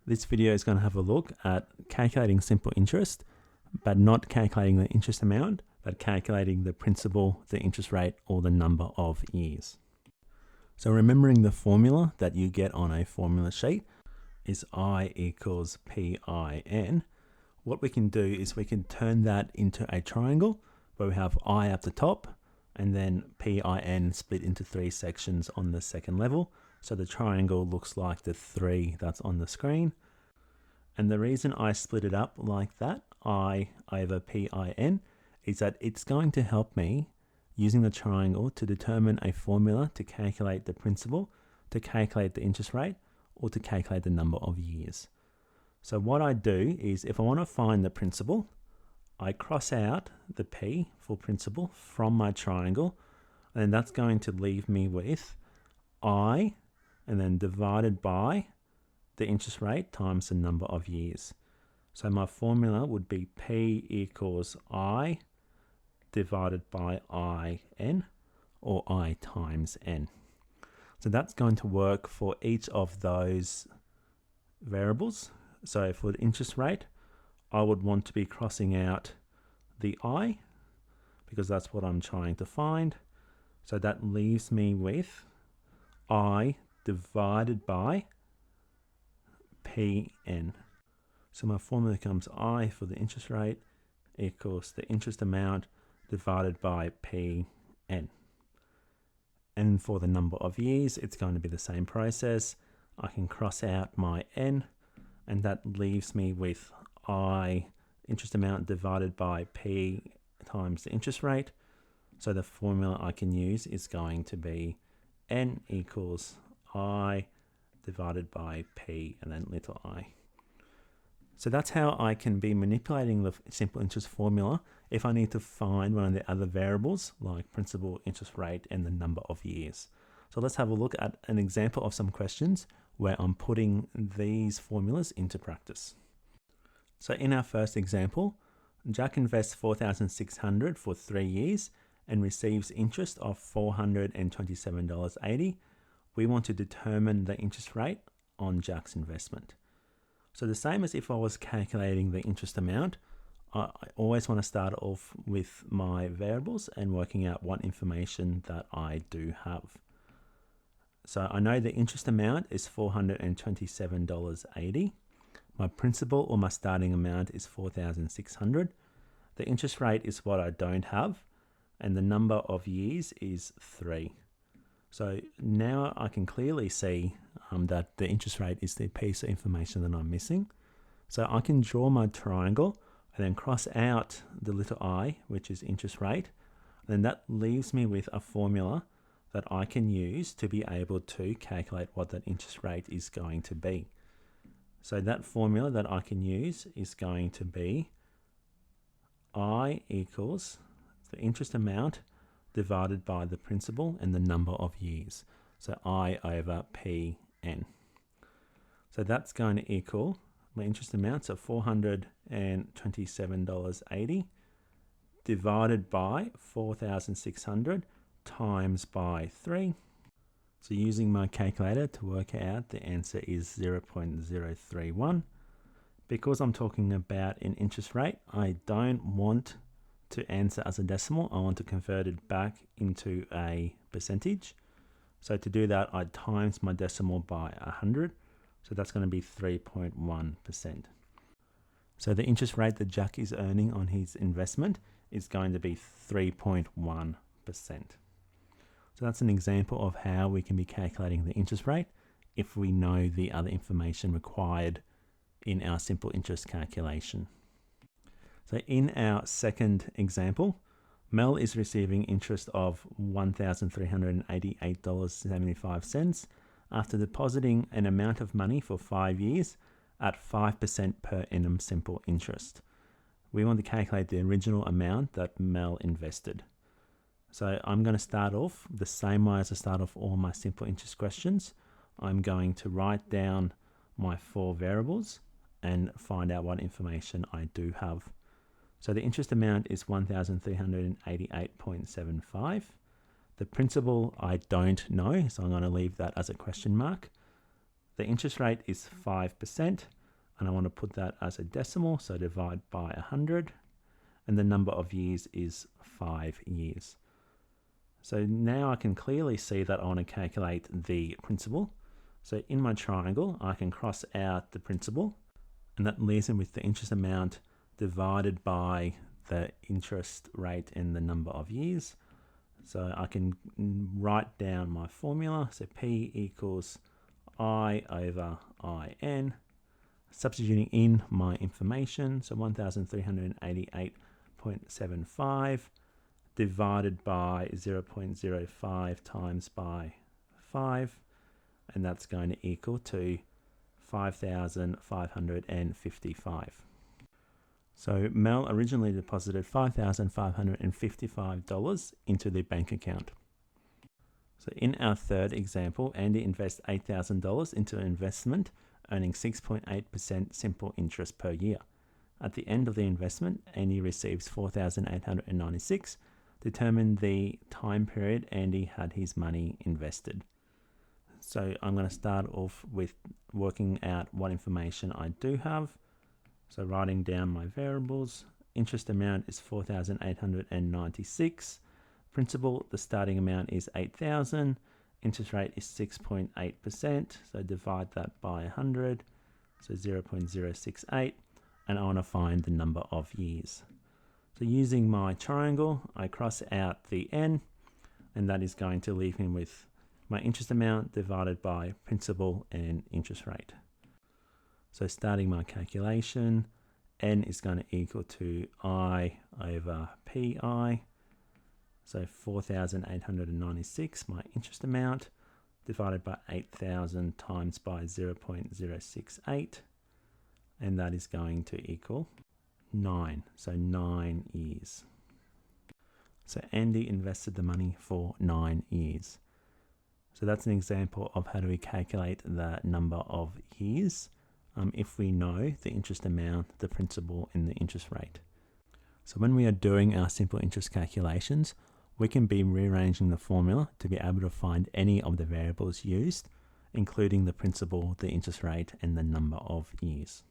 This video is going to have a look at calculating simple interest, but not calculating the interest amount, but calculating the principal, the interest rate, or the number of years. So remembering the formula that you get on a formula sheet is I equals PIN. What we can do is we can turn that into a triangle where we have I at the top and then PIN split into three sections on the second level. So the triangle looks like the 3 that's on the screen. And the reason I split it up like that, I over PIN, is that it's going to help me using the triangle to determine a formula to calculate the principal, to calculate the interest rate, or to calculate the number of years. So what I do is if I want to find the principal, I cross out the P for principal from my triangle, and that's going to leave me with I and then divided by the interest rate times the number of years. So my formula would be P equals I divided by IN, or I times N. So that's going to work for each of those variables. So for the interest rate, I would want to be crossing out the I because that's what I'm trying to find. So that leaves me with I divided by PN. So my formula becomes I for the interest rate equals the interest amount divided by PN. And for the number of years, it's going to be the same process. I can cross out my N, and that leaves me with I interest amount divided by P times the interest rate. So the formula I can use is going to be N equals I divided by P and then little I. So that's how I can be manipulating the simple interest formula if I need to find one of the other variables like principal, interest rate, and the number of years. So let's have a look at an example of some questions where I'm putting these formulas into practice. So in our first example, Jack invests $4,600 for 3 years and receives interest of $427.80. We want to determine the interest rate on Jack's investment. So the same as if I was calculating the interest amount, I always want to start off with my variables and working out what information that I do have. So I know the interest amount is $427.80. My principal or my starting amount is $4,600. The interest rate is what I don't have, and the number of years is 3. So now I can clearly see that the interest rate is the piece of information that I'm missing. So I can draw my triangle and then cross out the little I, which is interest rate. Then that leaves me with a formula that I can use to be able to calculate what that interest rate is going to be. So that formula that I can use is going to be I equals the interest amount divided by the principal and the number of years. So I over PN. So that's going to equal my interest amounts of $427.80 divided by 4,600 times by 3. So using my calculator to work out, the answer is 0.031. Because I'm talking about an interest rate, I don't want to answer as a decimal. I want to convert it back into a percentage. So to do that, I times my decimal by 100. So that's going to be 3.1%. So the interest rate that Jack is earning on his investment is going to be 3.1%. So that's an example of how we can be calculating the interest rate if we know the other information required in our simple interest calculation. So in our second example, Mel is receiving interest of $1,388.75 after depositing an amount of money for 5 years at 5% per annum simple interest. We want to calculate the original amount that Mel invested. So I'm going to start off the same way as I start off all my simple interest questions. I'm going to write down my 4 variables and find out what information I do have. So the interest amount is $1,388.75. The principal I don't know, so I'm going to leave that as a question mark. the interest rate is 5%, and I want to put that as a decimal, so divide by 100, and the number of years is 5 years. So now I can clearly see that I want to calculate the principal. So in my triangle, I can cross out the principal, and that leaves me with the interest amount divided by the interest rate and the number of years. So I can write down my formula. So P equals I over IN, substituting in my information. So 1,388.75 divided by 0.05 times by 5, and that's going to equal to 5,555. So Mel originally deposited $5,555 into the bank account. So in our third example, Andy invests $8,000 into an investment, earning 6.8% simple interest per year. At the end of the investment, Andy receives $4,896. Determine the time period Andy had his money invested. So I'm going to start off with working out what information I do have. So writing down my variables. Interest amount is $4,896. Principal, the starting amount is $8,000. Interest rate is 6.8%. So divide that by 100. So 0.068. And I want to find the number of years. So using my triangle, I cross out the n, and that is going to leave me with my interest amount divided by principal and interest rate. So starting my calculation, n is going to equal to I over PI. So 4,896, my interest amount, divided by 8,000 times by 0.068. And that is going to equal 9. So 9 years. So Andy invested the money for 9 years. So that's an example of how do we calculate the number of years if we know the interest amount, the principal, and the interest rate. So when we are doing our simple interest calculations, we can be rearranging the formula to be able to find any of the variables used, including the principal, the interest rate, and the number of years.